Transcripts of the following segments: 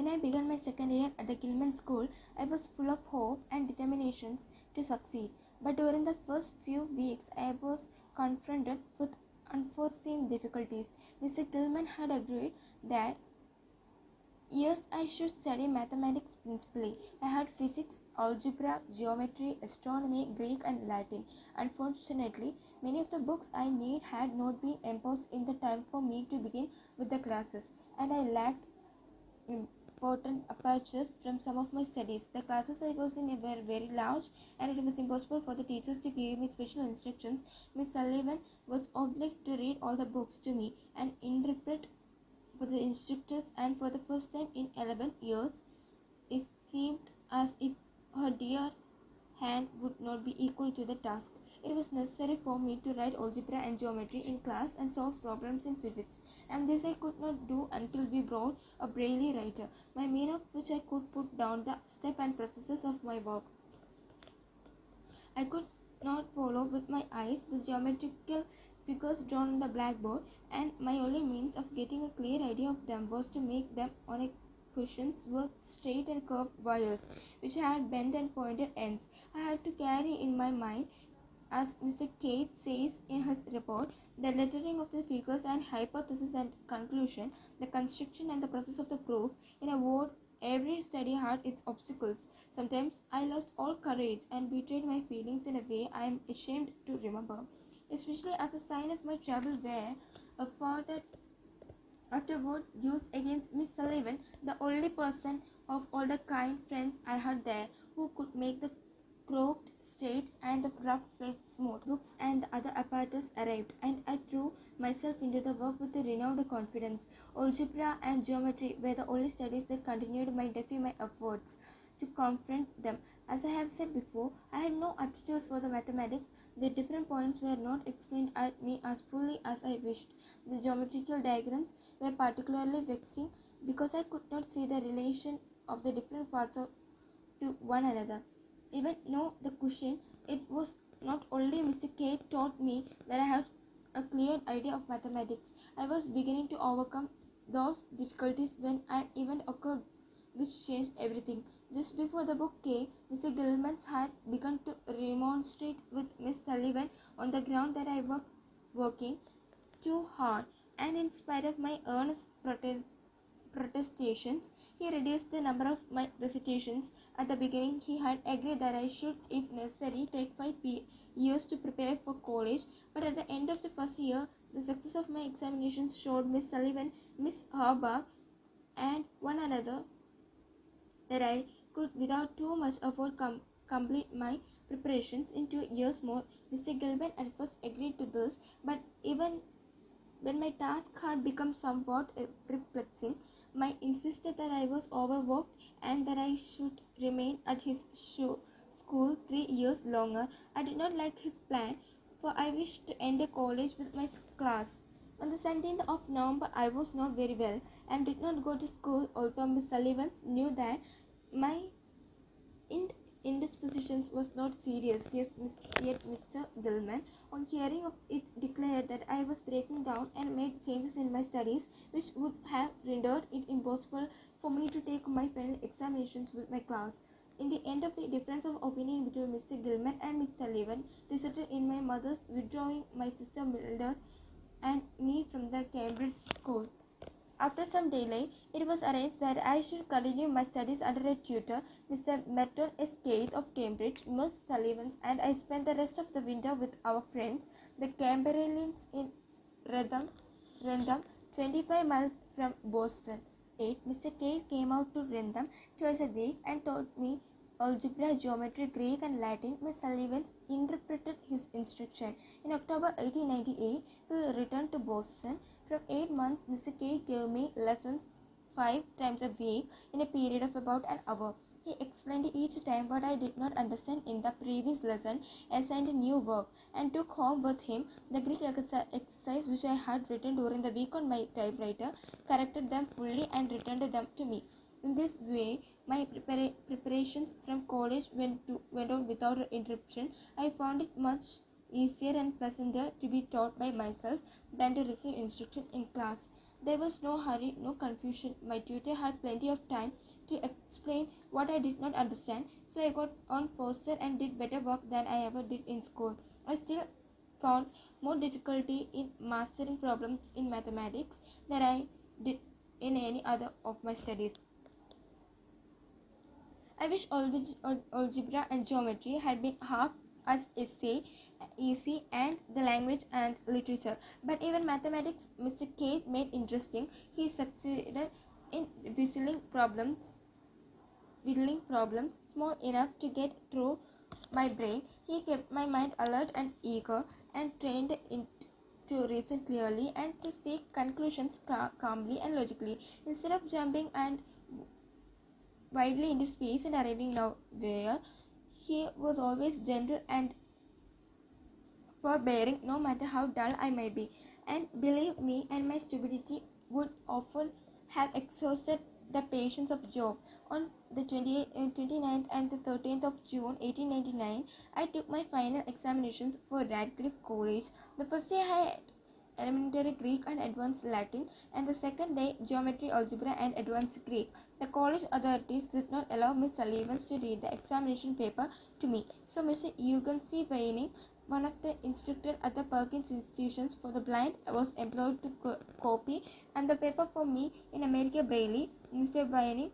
When I began my second year at the Gilman School, I was full of hope and determination to succeed. But during the first few weeks, I was confronted with unforeseen difficulties. Mr. Gilman had agreed that yes, I should study mathematics principally. I had physics, algebra, geometry, astronomy, Greek, and Latin. Unfortunately, many of the books I need had not been imposed in the time for me to begin with the classes, and I lacked important apertures from some of my studies. The classes I was in were very large, and it was impossible for the teachers to give me special instructions. Miss Sullivan was obliged to read all the books to me and interpret for the instructors, and for the first time in 11 years, it seemed as if her dear hand would not be equal to the task. It was necessary for me to write algebra and geometry in class and solve problems in physics, and this I could not do until we brought a braille writer, by means of which I could put down the step and processes of my work. I could not follow with my eyes the geometrical figures drawn on the blackboard, and my only means of getting a clear idea of them was to make them on a cushions with straight and curved wires, which had bent and pointed ends. I had to carry in my mind, as Mr. Kate says in his report, the lettering of the figures and hypothesis and conclusion, the construction and the process of the proof. In a word, every study had its obstacles. Sometimes I lost all courage and betrayed my feelings in a way I am ashamed to remember, especially as a sign of my trouble where a father afterward used against Miss Sullivan, the only person of all the kind friends I had there who could make the crooked straight and the rough place smooth. Books and the other apparatus arrived, and I threw myself into the work with a renewed confidence. Algebra and geometry were the only studies that continued my defy my efforts to confront them. As I have said before, I had no aptitude for the mathematics. The different points were not explained at me as fully as I wished. The geometrical diagrams were particularly vexing because I could not see the relation of the different parts to one another. Even though the cushion, it was not only Mr. K taught me that I had a clear idea of mathematics. I was beginning to overcome those difficulties when an event occurred which changed everything. Just before the book came, Mr. Gilman had begun to remonstrate with Miss Sullivan on the ground that I was working too hard, and in spite of my earnest protestations, he reduced the number of my recitations. At the beginning, he had agreed that I should, if necessary, take 5 years to prepare for college, but at the end of the first year, the success of my examinations showed Miss Sullivan, Miss Harbaugh, and one another that I could, without too much effort, complete my preparations in 2 years more. Mr. Gilman at first agreed to this, but even when my task had become somewhat perplexing, I insisted that I was overworked and that I should remain at his school 3 years longer. I did not like his plan, for I wished to end the college with my class. On the 17th of November, I was not very well and did not go to school, although Miss Sullivan knew that my indispositions was not serious. Yet Mr. Gilman, on hearing of it, declared that I was breaking down and made changes in my studies which would have rendered it impossible for me to take my final examinations with my class. In the end of the difference of opinion between Mr. Gilman and Miss Sullivan resulted in my mother's withdrawing my sister Mildred and me from the Cambridge school. After some delay, it was arranged that I should continue my studies under a tutor, Mr. Merton S. Keith of Cambridge, Miss Sullivan, and I spent the rest of the winter with our friends, the Camberlians, in Wrentham, 25 miles from Boston. 8. Mr. Keith came out to Wrentham twice a week and taught me algebra, geometry, Greek, and Latin. Miss Sullivan interpreted his instruction. In October 1898, we returned to Boston. For 8 months, Mr. K gave me lessons 5 times a week in a period of about an hour. He explained each time what I did not understand in the previous lesson, assigned new work, and took home with him the Greek exercise which I had written during the week on my typewriter, corrected them fully, and returned them to me. In this way, my preparations from college went on without interruption. I found it much easier and pleasanter to be taught by myself than to receive instruction in class. There was no hurry, no confusion. My tutor had plenty of time to explain what I did not understand, so I got on faster and did better work than I ever did in school. I still found more difficulty in mastering problems in mathematics than I did in any other of my studies. I wish algebra and geometry had been half as easy and the language and literature. But even mathematics, Mr. K made interesting. He succeeded in whittling problems small enough to get through my brain. He kept my mind alert and eager and trained it to reason clearly and to seek conclusions calmly and logically instead of jumping and widely into space and arriving nowhere. He was always gentle and forbearing, no matter how dull I might be. And believe me, and my stupidity would often have exhausted the patience of Job. On the 29th and the 13th of June 1899, I took my final examinations for Radcliffe College. The first day I had elementary Greek and advanced Latin, and the second day geometry, algebra, and advanced Greek. The college authorities did not allow Miss Sullivan to read the examination paper to me, so Mr. Eugen C. Vining, one of the instructors at the Perkins Institutions for the Blind, was employed to copy and the paper for me in American Braille. Mr. Vining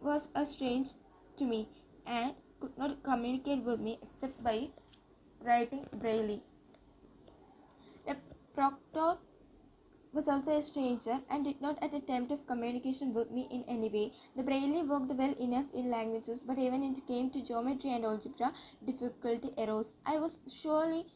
was a strange to me and could not communicate with me except by writing Braille. The proctor was also a stranger and did not attempt of communication with me in any way. The Braille worked well enough in languages, but when it came to geometry and algebra, difficulty arose. I was surely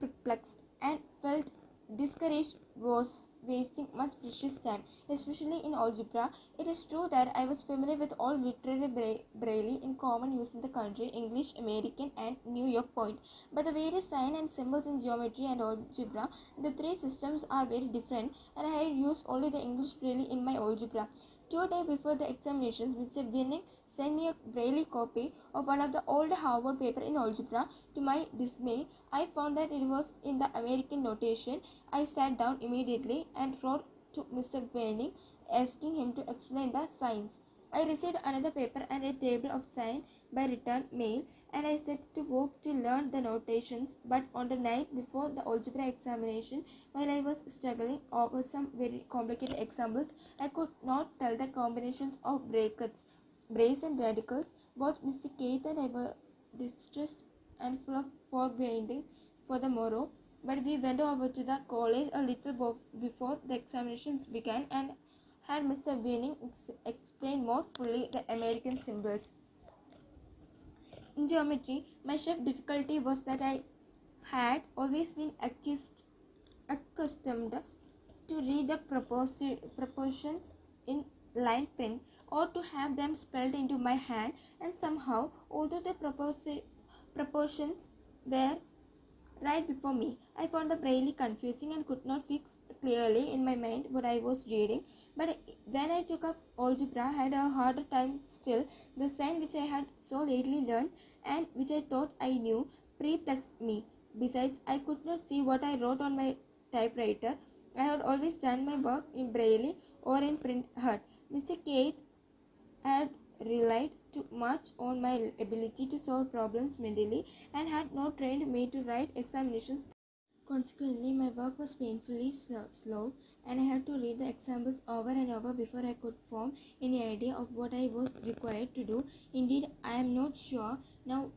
perplexed and felt discouraged, was wasting much precious time, especially in algebra. It is true that I was familiar with all literary Braille in common use in the country, English, American, and New York Point. But the various signs and symbols in geometry and algebra, the three systems are very different, and I had used only the English Braille in my algebra. 2 days before the examinations, Mr. Winnick sent me a Braille copy of one of the old Harvard paper in algebra. To my dismay, I found that it was in the American notation. I sat down immediately and wrote to Mr. Winnick, asking him to explain the signs. I received another paper and a table of signs by return mail, and I set to work to learn the notations. But on the night before the algebra examination, while I was struggling over some very complicated examples, I could not tell the combinations of brackets, brace and radicals. Both Mr. Keith and I were distressed and full of foreboding for the morrow. But we went over to the college a little before the examinations began and had Mr. Winning explain more fully the American symbols. In geometry, my chief difficulty was that I had always been accustomed to read the proportions in line print or to have them spelled into my hand, and somehow, although the proportions were right before me, I found the Braille confusing and could not fix clearly in my mind what I was reading. But when I took up algebra, I had a harder time still. The sign which I had so lately learned and which I thought I knew perplexed me. Besides, I could not see what I wrote on my typewriter. I had always done my work in Braille or in print hut. Mr. Keith had relied too much on my ability to solve problems mentally and had not trained me to write examinations. Consequently, my work was painfully slow, and I had to read the examples over and over before I could form any idea of what I was required to do. Indeed, I am not sure now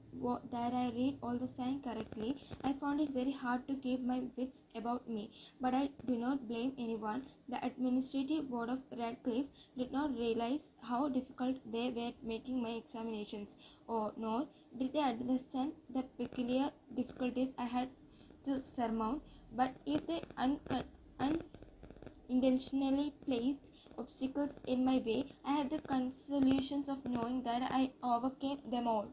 that I read all the signs correctly. I found it very hard to keep my wits about me, but I do not blame anyone. The administrative board of Radcliffe did not realize how difficult they were making my examinations, or nor did they understand the peculiar difficulties I had to surmount. But if they unintentionally placed obstacles in my way, I have the consolations of knowing that I overcame them all.